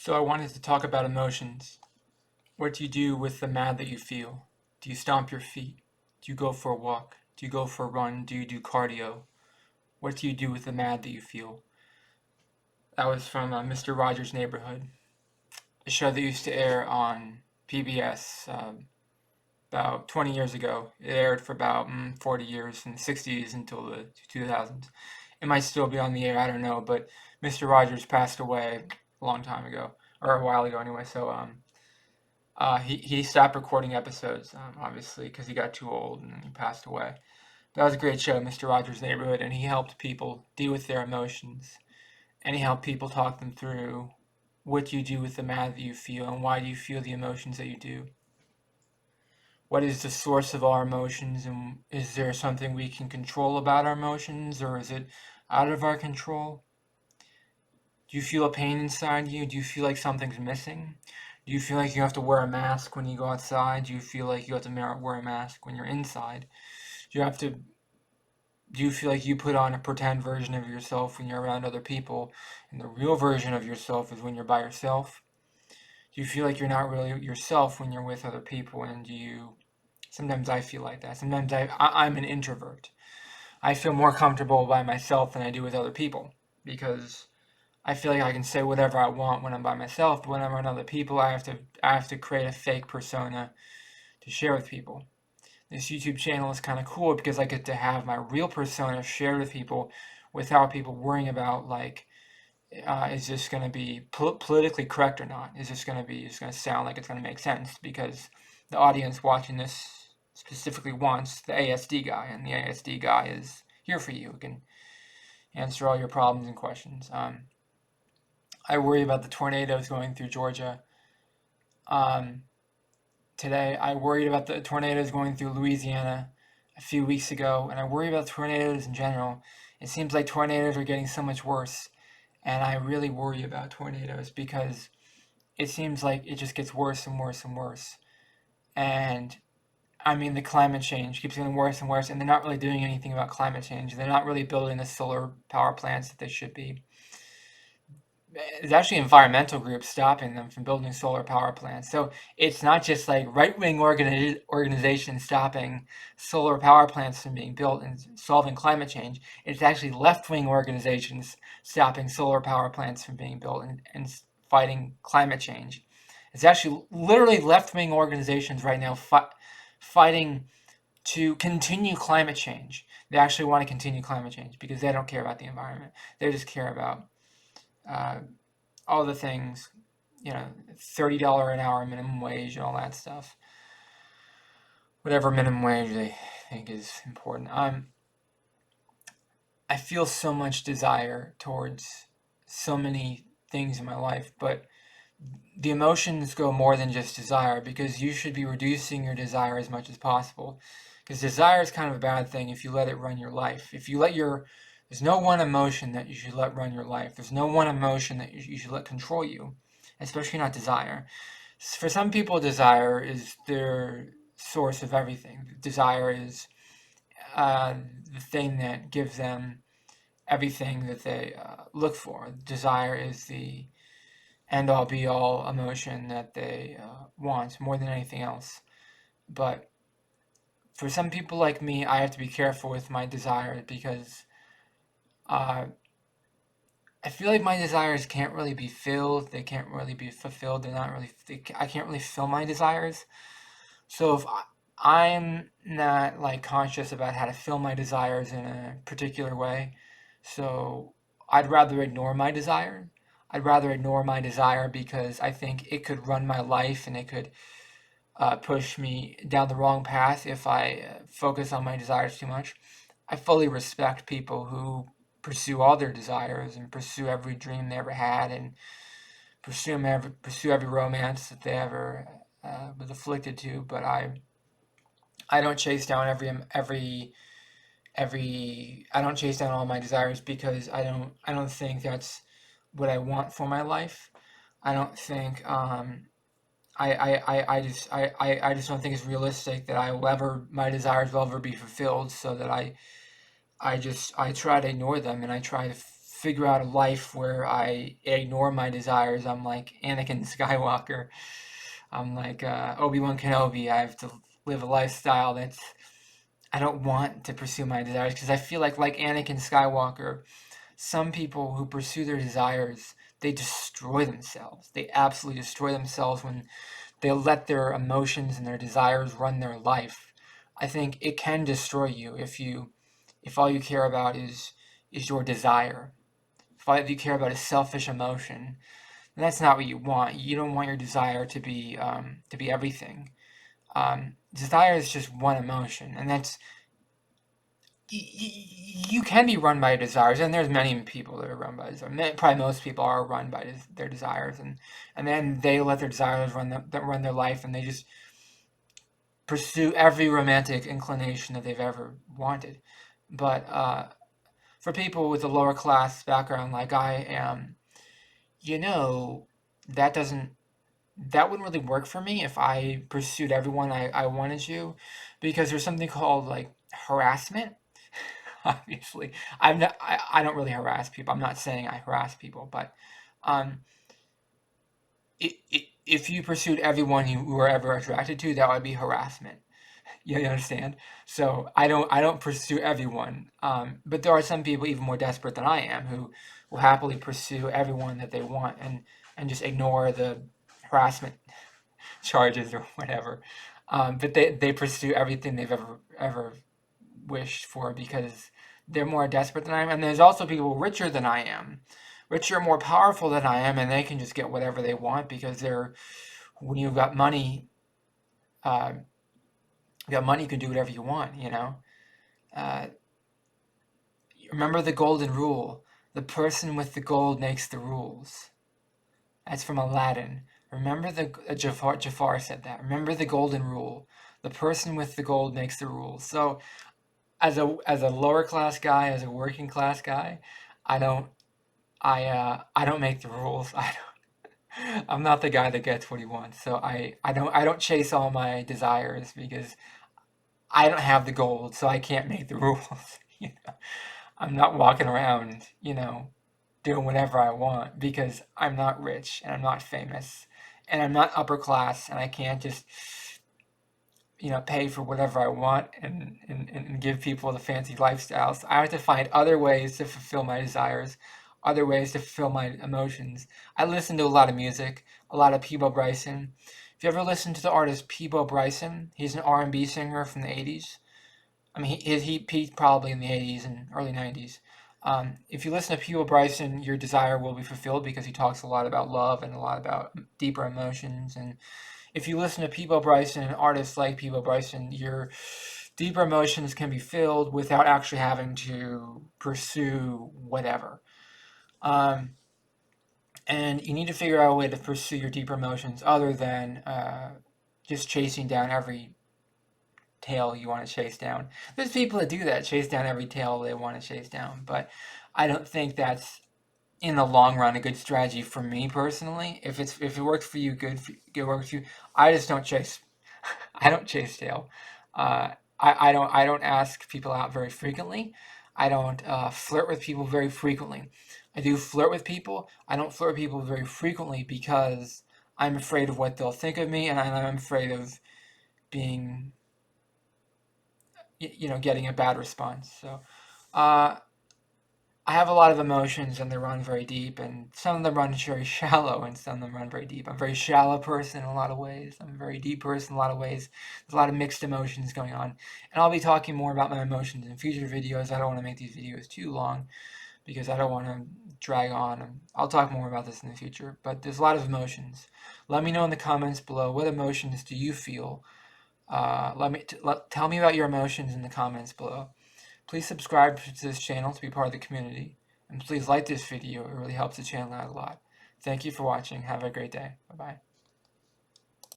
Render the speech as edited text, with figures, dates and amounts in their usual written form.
So I wanted to talk about emotions. What do you do with the mad that you feel? Do you stomp your feet? Do you go for a walk? Do you go for a run? Do you do cardio? What do you do with the mad that you feel? That was from Mr. Rogers' Neighborhood, a show that used to air on PBS about 20 years ago. It aired for about 40 years, from the 60s until the 2000s. It might still be on the air, I don't know, but Mr. Rogers passed away a long time ago, or a while ago anyway, so he stopped recording episodes, obviously, because he got too old and he passed away. That was a great show, Mr. Rogers' Neighborhood, and he helped people deal with their emotions, and he helped people talk them through what you do with the mad that you feel and why do you feel the emotions that you do. What is the source of our emotions, and is there something we can control about our emotions, or is it out of our control? Do you feel a pain inside you? Do you feel like something's missing? Do you feel like you have to wear a mask when you go outside? Do you feel like you have to wear a mask when you're inside? Do you have to do you feel like you put on a pretend version of yourself when you're around other people and the real version of yourself is when you're by yourself? Do you feel like you're not really yourself when you're with other people? And do you sometimes I feel like that. Sometimes I'm an introvert. I feel more comfortable by myself than I do with other people because I feel like I can say whatever I want when I'm by myself, but when I'm around other people, I have to create a fake persona to share with people. This YouTube channel is kind of cool because I get to have my real persona shared with people without people worrying about like, is this going to be politically correct or not? Is this going to be? Is going to sound like it's going to make sense? Because the audience watching this specifically wants the ASD guy, and the ASD guy is here for you. It can answer all your problems and questions. I worry about the tornadoes going through Georgia. Um, Today, I worried about the tornadoes going through Louisiana a few weeks ago, and I worry about tornadoes in general. It seems like tornadoes are getting so much worse, and I really worry about tornadoes because it seems like it just gets worse and worse and worse. And I mean, the climate change keeps getting worse and worse, and they're not really doing anything about climate change. They're not really building the solar power plants that they should be. There's actually environmental groups stopping them from building solar power plants. So it's not just like right-wing organizations stopping solar power plants from being built and solving climate change. It's actually left-wing organizations stopping solar power plants from being built and fighting climate change. It's actually literally left-wing organizations right now fighting to continue climate change. They actually want to continue climate change because they don't care about the environment. They just care about uh, all the things, $30 an hour minimum wage and all that stuff. Whatever minimum wage they think is important. I feel so much desire towards so many things in my life, but the emotions go more than just desire because you should be reducing your desire as much as possible. Because desire is kind of a bad thing if you let it run your life. There's no one emotion that you should let run your life. There's no one emotion that you should let control you, especially not desire. For some people, desire is their source of everything. Desire is uh, the thing that gives them everything that they look for. Desire is the end all be all emotion that they want more than anything else. But for some people like me, I have to be careful with my desires because uh, I feel like my desires can't really be filled. They can't really be fulfilled. I can't really fill my desires. So if I'm not like conscious about how to fill my desires in a particular way, so I'd rather ignore my desire. I'd rather ignore my desire because I think it could run my life and it could push me down the wrong path if I focus on my desires too much. I fully respect people who pursue all their desires and pursue every dream they ever had and pursue every romance that they ever was afflicted to. But I don't chase down every I don't chase down all my desires because I don't think that's what I want for my life. I don't think I just don't think it's realistic that my desires will ever be fulfilled, so that I try to ignore them and I try to figure out a life where I ignore my desires. I'm like Anakin Skywalker. I'm like Obi-Wan Kenobi. I have to live a lifestyle that's, I don't want to pursue my desires because I feel like Anakin Skywalker, some people who pursue their desires, they destroy themselves. They absolutely destroy themselves when they let their emotions and their desires run their life. I think it can destroy you if all you care about is your desire. If all you care about is selfish emotion, then that's not what you want. You don't want your desire to be everything. Desire is just one emotion, and that's you can be run by your desires, and there's many people that are run by desires. Probably most people are run by their desires, and then they let their desires run their life, and they just pursue every romantic inclination that they've ever wanted. But for people with a lower class background like I am, you know, that doesn't that wouldn't really work for me if I pursued everyone I wanted to, because there's something called like harassment. Obviously, I don't really harass people. I'm not saying I harass people, but um, if you pursued everyone you were ever attracted to, that would be harassment. You understand? So I don't pursue everyone, but there are some people even more desperate than I am who will happily pursue everyone that they want and just ignore the harassment charges or whatever. But they pursue everything they've ever wished for because they're more desperate than I am. And there's also people richer than I am, richer, more powerful than I am, and they can just get whatever they want because when you've got money, uh, you can do whatever you want. Uh, remember the golden rule: the person with the gold makes the rules. That's from Aladdin. Remember Jafar said that. Remember the golden rule: the person with the gold makes the rules. So as a lower class guy, as a working class guy, I don't I don't make the rules. I'm not the guy that gets what he wants. So I don't chase all my desires because I don't have the gold, so I can't make the rules. I'm not walking around, doing whatever I want because I'm not rich and I'm not famous and I'm not upper class and I can't just pay for whatever I want and give people the fancy lifestyles. I have to find other ways to fulfill my desires, other ways to fulfill my emotions. I listen to a lot of music, a lot of Peabo Bryson. If you ever listen to the artist Peabo Bryson, he's an R&B singer from the 80s. I mean, he peaked probably in the 80s and early 90s. If you listen to Peabo Bryson, your desire will be fulfilled because he talks a lot about love and a lot about deeper emotions. And if you listen to Peabo Bryson and artists like Peabo Bryson, your deeper emotions can be filled without actually having to pursue whatever. Um, and you need to figure out a way to pursue your deeper emotions other than just chasing down every tail you want to chase down. There's people that do that, chase down every tail they want to chase down, but I don't think that's in the long run a good strategy for me personally. If it works for you, good. It works for you. I just don't chase. I don't chase tail. I don't ask people out very frequently. I don't flirt with people very frequently. I do flirt with people. I don't flirt with people very frequently because I'm afraid of what they'll think of me, and I'm afraid of being, getting a bad response. So, uh, I have a lot of emotions and they run very deep, and some of them run very shallow, and some of them run very deep. I'm a very shallow person in a lot of ways. I'm a very deep person in a lot of ways. There's a lot of mixed emotions going on, and I'll be talking more about my emotions in future videos. I don't want to make these videos too long because I don't want to drag on. I'll talk more about this in the future, but there's a lot of emotions. Let me know in the comments below, what emotions do you feel? Tell me about your emotions in the comments below. Please subscribe to this channel to be part of the community. And please like this video, it really helps the channel out a lot. Thank you for watching. Have a great day. Bye-bye.